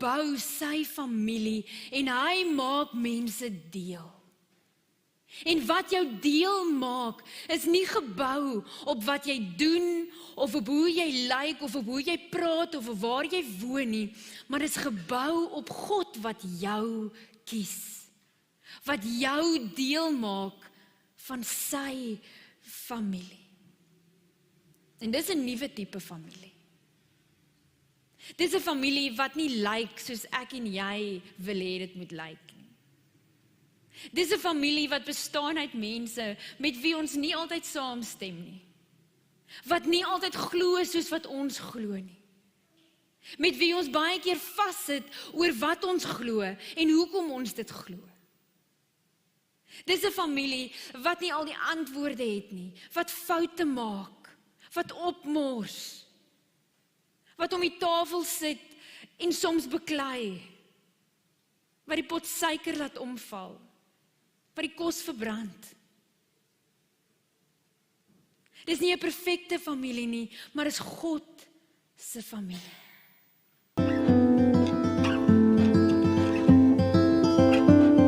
bou sy familie en hy maak mense deel. En wat jou deel maak, is nie gebou op wat jy doen, of op hoe jy lyk, of op hoe jy praat, of op waar jy woon nie, maar is gebou op God wat jou kies. Wat jou deel maak van sy familie. En dis 'n nuwe tipe familie. Dis 'n familie wat nie lyk soos ek en jy wil hê dit moet lyk nie. Dis 'n familie wat bestaan uit mense met wie ons nie altyd saamstem nie. Wat nie altyd glo soos wat ons glo nie. Met wie ons baie keer vassit oor wat ons glo en hoekom ons dit glo. Dis 'n familie wat nie al die antwoorde het nie, wat foute maak, wat opmors, wat om die tafel sit en soms beklei, wat die pot suiker laat omval, wat die kos verbrand. Dis nie 'n perfekte familie nie, maar is God se familie.